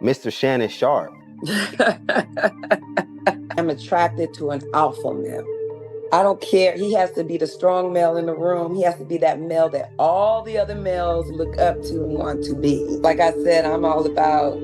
Mr. Shannon Sharpe. I'm attracted to an alpha male. I don't care. He has to be the strong male in the room. He has to be that male that all the other males look up to and want to be. Like I said, I'm all about,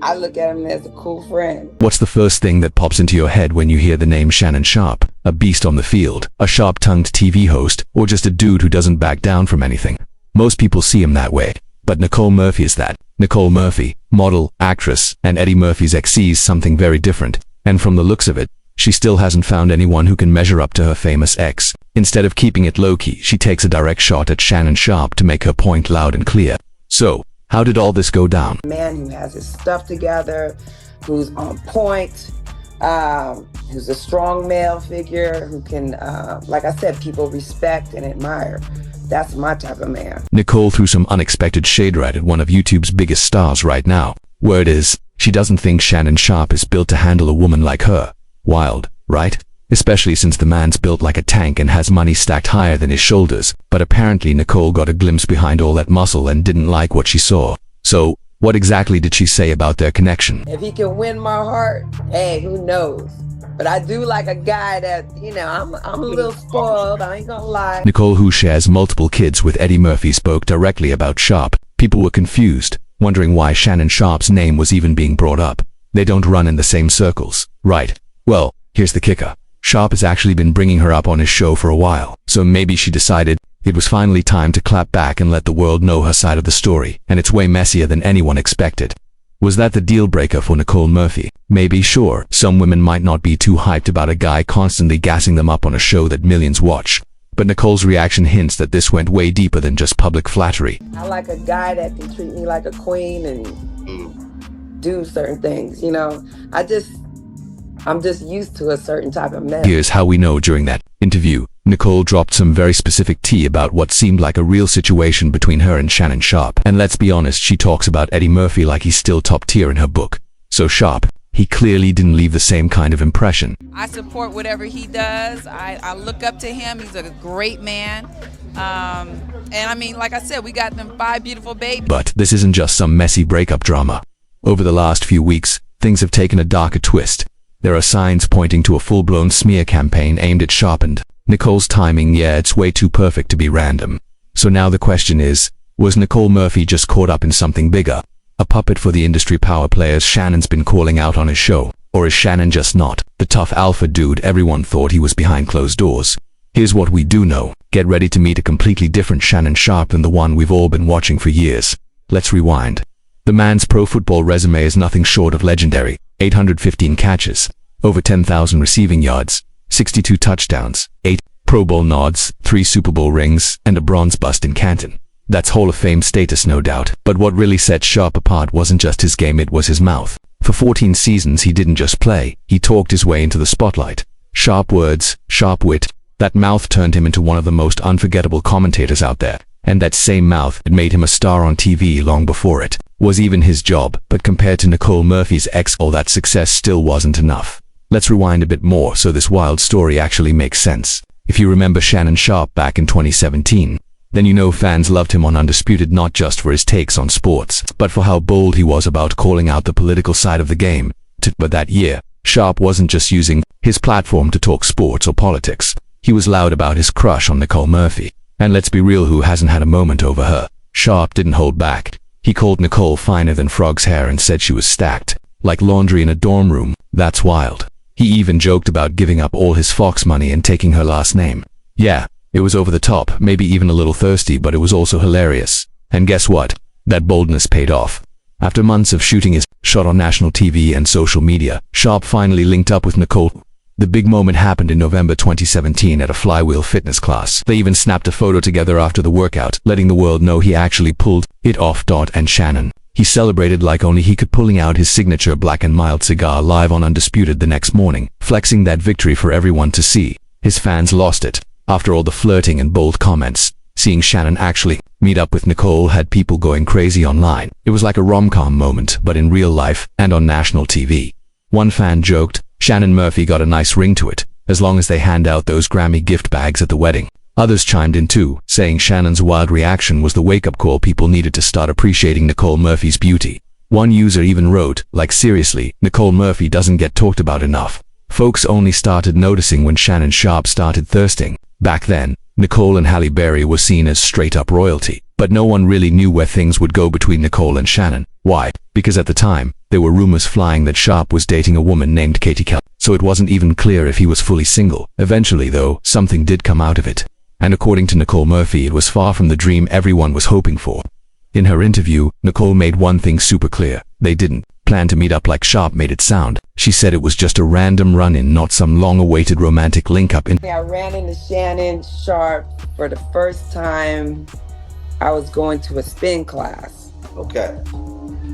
I look at him as a cool friend. What's the first thing that pops into your head when you hear the name Shannon Sharpe? A beast on the field, a sharp-tongued TV host, or just a dude who doesn't back down from anything? Most people see him that way, but Nicole Murphy is that. Nicole Murphy, model, actress, and Eddie Murphy's ex, sees something very different, and from the looks of it, she still hasn't found anyone who can measure up to her famous ex. Instead of keeping it low-key, she takes a direct shot at Shannon Sharpe to make her point loud and clear. So, how did all this go down? A man who has his stuff together, who's on point, who's a strong male figure, who can, like I said, people respect and admire. That's my type of man. Nicole threw some unexpected shade right at one of YouTube's biggest stars right now. Word is, she doesn't think Shannon Sharpe is built to handle a woman like her. Wild, right? Especially since the man's built like a tank and has money stacked higher than his shoulders. But apparently Nicole got a glimpse behind all that muscle and didn't like what she saw. So, what exactly did she say about their connection? If he can win my heart, hey, who knows? But I do like a guy that, I'm a little spoiled, I ain't gonna lie. Nicole, who shares multiple kids with Eddie Murphy, spoke directly about Sharpe. People were confused, wondering why Shannon Sharpe's name was even being brought up. They don't run in the same circles, right? Well, here's the kicker. Sharpe has actually been bringing her up on his show for a while, so maybe she decided it was finally time to clap back and let the world know her side of the story, and it's way messier than anyone expected. Was that the deal breaker for Nicole Murphy? Maybe, sure. Some women might not be too hyped about a guy constantly gassing them up on a show that millions watch. But Nicole's reaction hints that this went way deeper than just public flattery. I like a guy that can treat me like a queen and do certain things, I'm just used to a certain type of man. Here's how we know. During that interview, Nicole dropped some very specific tea about what seemed like a real situation between her and Shannon Sharpe. And let's be honest, she talks about Eddie Murphy like he's still top tier in her book. So Sharpe, he clearly didn't leave the same kind of impression. I support whatever he does. I look up to him. He's a great man. And like I said, we got them 5 beautiful babies. But this isn't just some messy breakup drama. Over the last few weeks, things have taken a darker twist. There are signs pointing to a full-blown smear campaign aimed at Sharpe and Nicole's timing. Yeah, it's way too perfect to be random. So now the question is, was Nicole Murphy just caught up in something bigger? A puppet for the industry power players Shannon's been calling out on his show? Or is Shannon just not the tough alpha dude everyone thought he was behind closed doors? Here's what we do know. Get ready to meet a completely different Shannon Sharpe than the one we've all been watching for years. Let's rewind. The man's pro football resume is nothing short of legendary. 815 catches, over 10,000 receiving yards, 62 touchdowns, 8 Pro Bowl nods, 3 Super Bowl rings, and a bronze bust in Canton. That's Hall of Fame status, no doubt. But what really set Sharpe apart wasn't just his game, it was his mouth. For 14 seasons he didn't just play, he talked his way into the spotlight. Sharp words, sharp wit. That mouth turned him into one of the most unforgettable commentators out there. And that same mouth had made him a star on TV long before it was even his job. But compared to Nicole Murphy's ex, all that success still wasn't enough. Let's rewind a bit more so this wild story actually makes sense. If you remember Shannon Sharpe back in 2017, then you know fans loved him on Undisputed not just for his takes on sports, but for how bold he was about calling out the political side of the game. But that year, Sharpe wasn't just using his platform to talk sports or politics. He was loud about his crush on Nicole Murphy. And let's be real, who hasn't had a moment over her? Sharpe didn't hold back. He called Nicole finer than frog's hair and said she was stacked, like laundry in a dorm room. That's wild. He even joked about giving up all his Fox money and taking her last name. Yeah, it was over the top, maybe even a little thirsty, but it was also hilarious. And guess what? That boldness paid off. After months of shooting his shot on national TV and social media, Sharpe finally linked up with Nicole. The big moment happened in November 2017 at a Flywheel fitness class. They even snapped a photo together after the workout, letting the world know he actually pulled it off. And Shannon, he celebrated like only he could, pulling out his signature black and mild cigar live on Undisputed the next morning, flexing that victory for everyone to see. His fans lost it. After all the flirting and bold comments, seeing Shannon actually meet up with Nicole had people going crazy online. It was like a rom-com moment, but in real life and on national TV. One fan joked, Shannon Murphy got a nice ring to it, as long as they hand out those Grammy gift bags at the wedding. Others chimed in too, saying Shannon's wild reaction was the wake-up call people needed to start appreciating Nicole Murphy's beauty. One user even wrote, like seriously, Nicole Murphy doesn't get talked about enough. Folks only started noticing when Shannon Sharpe started thirsting. Back then, Nicole and Halle Berry were seen as straight-up royalty, but no one really knew where things would go between Nicole and Shannon. Why? Because at the time, there were rumors flying that Sharpe was dating a woman named Katie Kelly, so it wasn't even clear if he was fully single. Eventually, though, something did come out of it. And according to Nicole Murphy, it was far from the dream everyone was hoping for. In her interview, Nicole made one thing super clear. They didn't plan to meet up like Sharpe made it sound. She said it was just a random run-in, not some long-awaited romantic link-up. I ran into Shannon Sharpe for the first time. I was going to a spin class. Okay.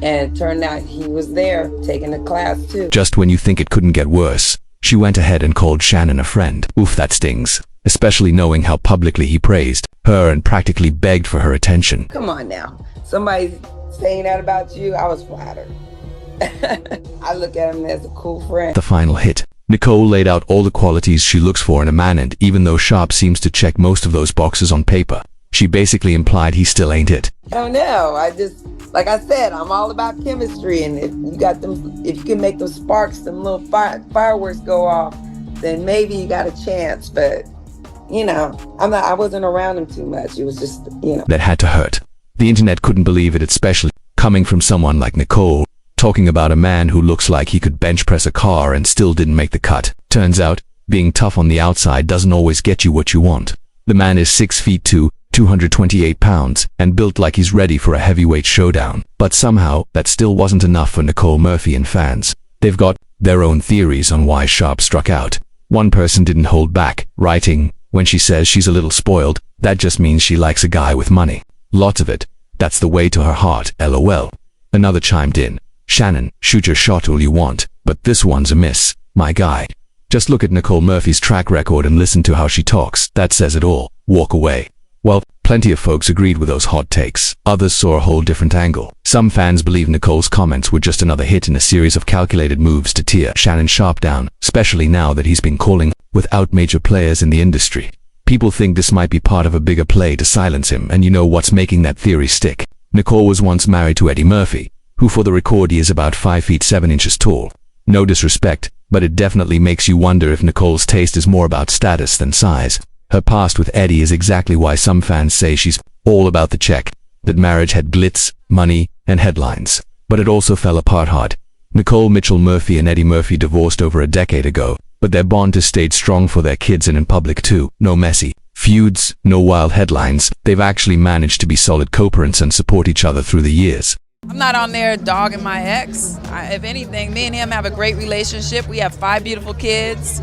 And it turned out he was there taking the class too. Just when you think it couldn't get worse, she went ahead and called Shannon a friend. Oof, that stings. Especially knowing how publicly he praised her and practically begged for her attention. Come on now. Somebody's saying that about you, I was flattered. I look at him as a cool friend. The final hit. Nicole laid out all the qualities she looks for in a man, and even though Sharpe seems to check most of those boxes on paper, she basically implied he still ain't it. I don't know. Like I said, I'm all about chemistry, and if you can make those sparks, them little fireworks go off, then maybe you got a chance. But I wasn't around him too much. It was just, That had to hurt. The internet couldn't believe it, especially coming from someone like Nicole, talking about a man who looks like he could bench press a car and still didn't make the cut. Turns out, being tough on the outside doesn't always get you what you want. The man is 6'2", 228 pounds, and built like he's ready for a heavyweight showdown. But somehow, that still wasn't enough for Nicole Murphy and fans. They've got their own theories on why Sharpe struck out. One person didn't hold back, writing, "When she says she's a little spoiled, that just means she likes a guy with money. Lots of it. That's the way to her heart, lol." Another chimed in, "Shannon, shoot your shot all you want, but this one's a miss, my guy. Just look at Nicole Murphy's track record and listen to how she talks. That says it all. Walk away." Well, plenty of folks agreed with those hot takes. Others saw a whole different angle. Some fans believe Nicole's comments were just another hit in a series of calculated moves to tear Shannon Sharpe down, especially now that he's been calling without major players in the industry. People think this might be part of a bigger play to silence him, and you know what's making that theory stick? Nicole was once married to Eddie Murphy, who for the record he is about 5 feet 7 inches tall. No disrespect, but it definitely makes you wonder if Nicole's taste is more about status than size. Her past with Eddie is exactly why some fans say she's all about the check, that marriage had glitz, money, and headlines. But it also fell apart hard. Nicole Mitchell Murphy and Eddie Murphy divorced over a decade ago, but their bond has stayed strong for their kids and in public too. No messy feuds, no wild headlines. They've actually managed to be solid co-parents and support each other through the years. I'm not on there dogging my ex. If anything, me and him have a great relationship. We have 5 beautiful kids.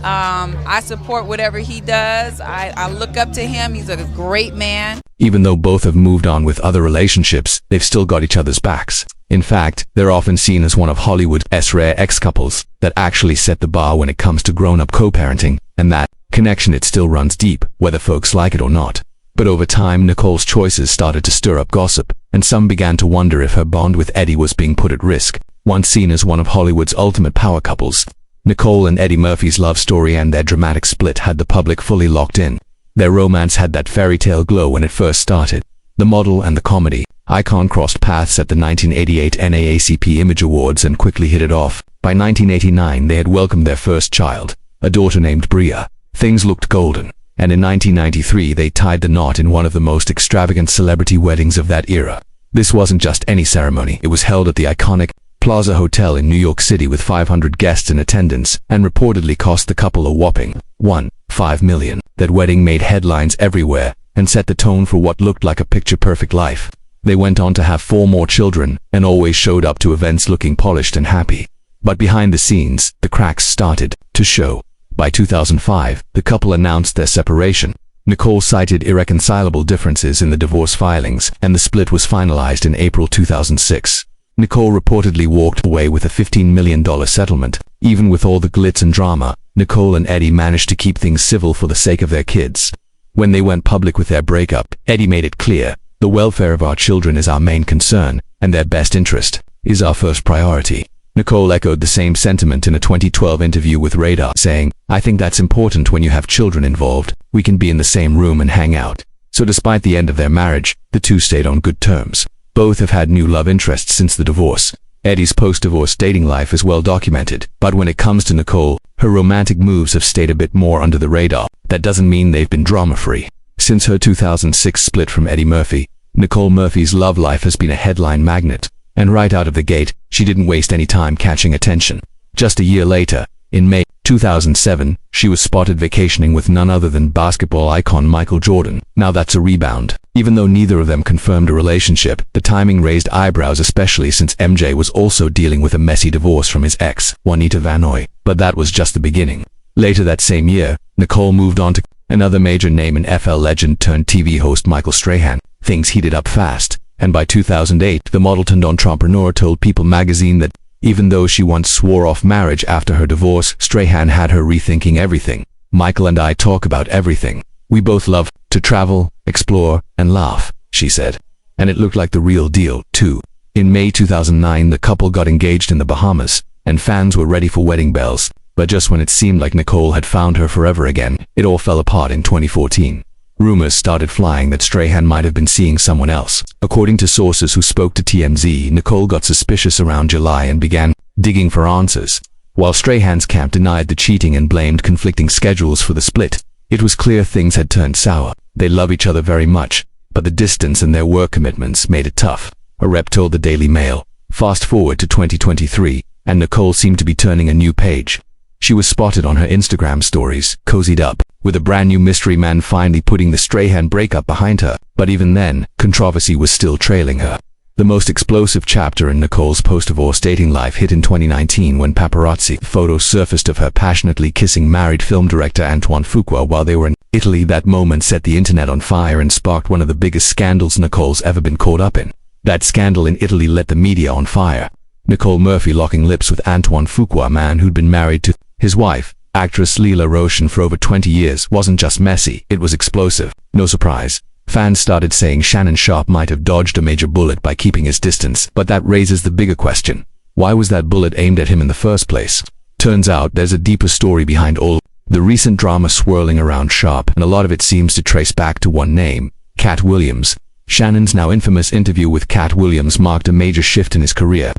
I support whatever he does. I look up to him. He's a great man. Even though both have moved on with other relationships, they've still got each other's backs. In fact, they're often seen as one of Hollywood's rare ex-couples that actually set the bar when it comes to grown-up co-parenting, and that connection, it still runs deep, whether folks like it or not. But over time, Nicole's choices started to stir up gossip, and some began to wonder if her bond with Eddie was being put at risk. Once seen as one of Hollywood's ultimate power couples, Nicole and Eddie Murphy's love story and their dramatic split had the public fully locked in. Their romance had that fairy tale glow when it first started. The model and the comedy icon crossed paths at the 1988 NAACP Image Awards and quickly hit it off. By 1989, they had welcomed their first child, a daughter named Bria. Things looked golden, and in 1993 they tied the knot in one of the most extravagant celebrity weddings of that era. This wasn't just any ceremony. It was held at the iconic Plaza Hotel in New York City with 500 guests in attendance, and reportedly cost the couple a whopping $1.5 million. That wedding made headlines everywhere and set the tone for what looked like a picture-perfect life. They went on to have 4 more children and always showed up to events looking polished and happy. But behind the scenes, the cracks started to show. By 2005, the couple announced their separation. Nicole cited irreconcilable differences in the divorce filings, and the split was finalized in April 2006. Nicole reportedly walked away with a $15 million settlement. Even with all the glitz and drama, Nicole and Eddie managed to keep things civil for the sake of their kids. When they went public with their breakup, Eddie made it clear, "The welfare of our children is our main concern, and their best interest is our first priority." Nicole echoed the same sentiment in a 2012 interview with Radar, saying, "I think that's important when you have children involved. We can be in the same room and hang out." So despite the end of their marriage, the two stayed on good terms. Both have had new love interests since the divorce. Eddie's post-divorce dating life is well documented, but when it comes to Nicole, her romantic moves have stayed a bit more under the radar. That doesn't mean they've been drama-free. Since her 2006 split from Eddie Murphy, Nicole Murphy's love life has been a headline magnet, and right out of the gate, she didn't waste any time catching attention. Just a year later, in May 2007, she was spotted vacationing with none other than basketball icon Michael Jordan. Now that's a rebound. Even though neither of them confirmed a relationship, the timing raised eyebrows, especially since MJ was also dealing with a messy divorce from his ex, Juanita Vanoy. But that was just the beginning. Later that same year, Nicole moved on to another major name in FL legend turned TV host Michael Strahan. Things heated up fast, and by 2008, the model turned entrepreneur told People magazine that even though she once swore off marriage after her divorce, Strahan had her rethinking everything. Michael and I talk about everything. We both love to travel, explore, and laugh, she said. And it looked like the real deal, too. In May 2009, the couple got engaged in the Bahamas, and fans were ready for wedding bells. But just when it seemed like Nicole had found her forever again, it all fell apart in 2014. Rumors started flying that Strahan might have been seeing someone else. According to sources who spoke to TMZ, Nicole got suspicious around July and began digging for answers. While Strahan's camp denied the cheating and blamed conflicting schedules for the split, it was clear things had turned sour. They love each other very much, but the distance and their work commitments made it tough. A rep told the Daily Mail. Fast forward to 2023, and Nicole seemed to be turning a new page. She was spotted on her Instagram stories, cozied up, with a brand new mystery man finally putting the Strahan breakup behind her. But even then, controversy was still trailing her. The most explosive chapter in Nicole's post-divorce dating life hit in 2019 when paparazzi photos surfaced of her passionately kissing married film director Antoine Fuqua while they were in Italy. That moment set the internet on fire and sparked one of the biggest scandals Nicole's ever been caught up in. That scandal in Italy lit the media on fire. Nicole Murphy locking lips with Antoine Fuqua, a man who'd been married to his wife, actress Leela Roshan, for over 20 years, wasn't just messy, it was explosive. No surprise. Fans started saying Shannon Sharpe might have dodged a major bullet by keeping his distance, but that raises the bigger question. Why was that bullet aimed at him in the first place? Turns out there's a deeper story behind all the recent drama swirling around Sharpe, and a lot of it seems to trace back to one name, Cat Williams. Shannon's now infamous interview with Cat Williams marked a major shift in his career.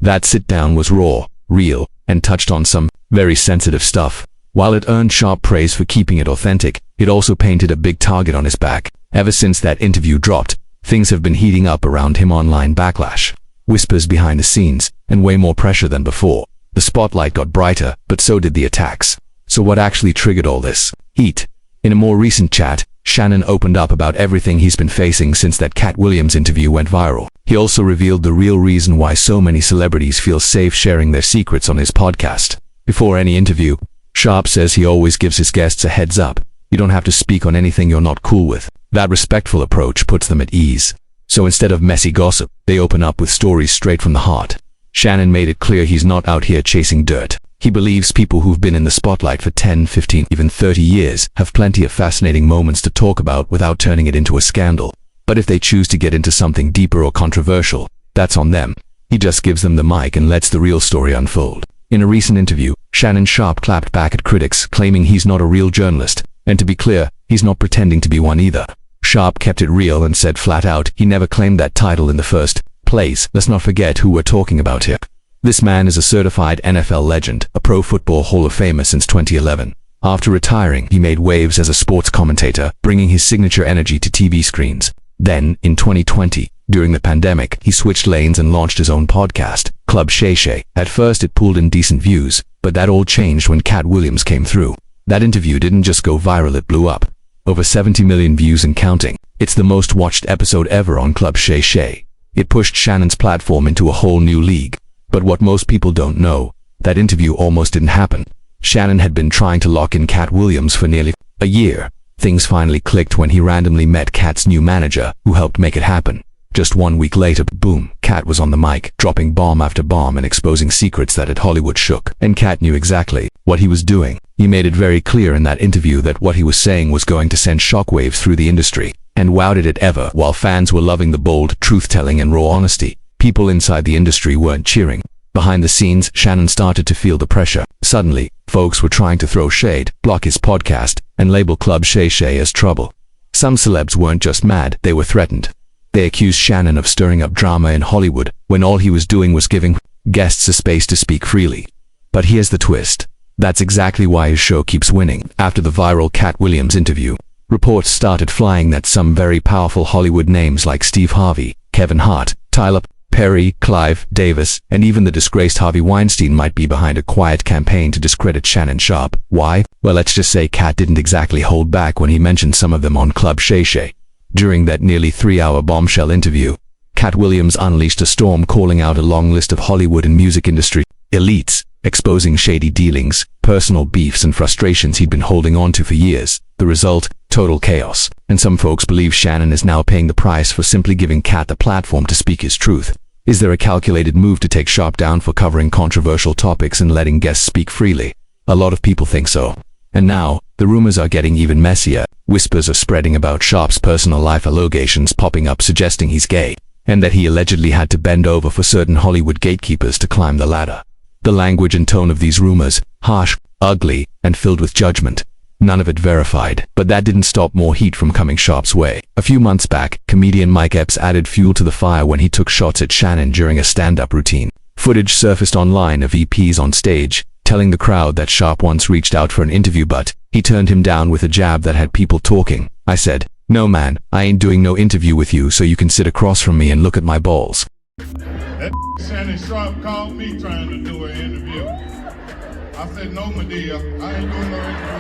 That sit-down was raw, real, and touched on some very sensitive stuff. While it earned Sharpe praise for keeping it authentic, it also painted a big target on his back. Ever since that interview dropped, things have been heating up around him. Online backlash, whispers behind the scenes, and way more pressure than before. The spotlight got brighter, but so did the attacks. So what actually triggered all this heat? In a more recent chat, Shannon opened up about everything he's been facing since that Cat Williams interview went viral. He also revealed the real reason why so many celebrities feel safe sharing their secrets on his podcast. Before any interview, Sharpe says he always gives his guests a heads up. You don't have to speak on anything you're not cool with. That respectful approach puts them at ease. So instead of messy gossip, they open up with stories straight from the heart. Shannon made it clear he's not out here chasing dirt. He believes people who've been in the spotlight for 10, 15, even 30 years have plenty of fascinating moments to talk about without turning it into a scandal. But if they choose to get into something deeper or controversial, that's on them. He just gives them the mic and lets the real story unfold. In a recent interview, Shannon Sharpe clapped back at critics, claiming he's not a real journalist. And to be clear, he's not pretending to be one either. Sharpe kept it real and said flat out he never claimed that title in the first place. Let's not forget who we're talking about here. This man is a certified NFL legend, a Pro Football Hall of Famer since 2011. After retiring, he made waves as a sports commentator, bringing his signature energy to TV screens. Then, in 2020, during the pandemic, he switched lanes and launched his own podcast, Club Shay Shay. At first it pulled in decent views, but that all changed when Cat Williams came through. That interview didn't just go viral, it blew up. Over 70 million views and counting. It's the most watched episode ever on Club Shay Shay. It pushed Shannon's platform into a whole new league. But what most people don't know, that interview almost didn't happen. Shannon had been trying to lock in Cat Williams for nearly a year. Things finally clicked when he randomly met Cat's new manager, who helped make it happen. Just 1 week later, boom, Cat was on the mic, dropping bomb after bomb and exposing secrets that had Hollywood shook. And Cat knew exactly what he was doing. He made it very clear in that interview that what he was saying was going to send shockwaves through the industry. And wow, did it ever. While fans were loving the bold truth-telling and raw honesty, people inside the industry weren't cheering. Behind the scenes, Shannon started to feel the pressure. Suddenly, folks were trying to throw shade, block his podcast, and label Club Shay Shay as trouble. Some celebs weren't just mad, they were threatened. They accused Shannon of stirring up drama in Hollywood when all he was doing was giving guests a space to speak freely. But here's the twist. That's exactly why his show keeps winning. After the viral Cat Williams interview, reports started flying that some very powerful Hollywood names like Steve Harvey, Kevin Hart, Tyler Perry, Clive Davis, and even the disgraced Harvey Weinstein might be behind a quiet campaign to discredit Shannon Sharpe. Why? Well, let's just say Cat didn't exactly hold back when he mentioned some of them on Club Shay Shay. During that nearly 3-hour bombshell interview, Cat Williams unleashed a storm, calling out a long list of Hollywood and music industry elites, exposing shady dealings, personal beefs and frustrations he'd been holding on to for years. The result? Total chaos. And some folks believe Shannon is now paying the price for simply giving Cat the platform to speak his truth. Is there a calculated move to take Sharpe down for covering controversial topics and letting guests speak freely? A lot of people think so. And now, the rumors are getting even messier. Whispers are spreading about Sharpe's personal life, allegations popping up suggesting he's gay, and that he allegedly had to bend over for certain Hollywood gatekeepers to climb the ladder. The language and tone of these rumors, harsh, ugly, and filled with judgment. None of it verified, but that didn't stop more heat from coming Sharpe's way. A few months back, comedian Mike Epps added fuel to the fire when he took shots at Shannon during a stand-up routine. Footage surfaced online of EPs on stage, telling the crowd that Sharpe once reached out for an interview, but he turned him down with a jab that had people talking. I said, "No man, I ain't doing no interview with you so you can sit across from me and look at my balls." That Shannon Sharpe called me trying to do an interview. I said, "No, Medea, I ain't doing no interview.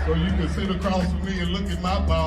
So you can sit across from me and look at my balls."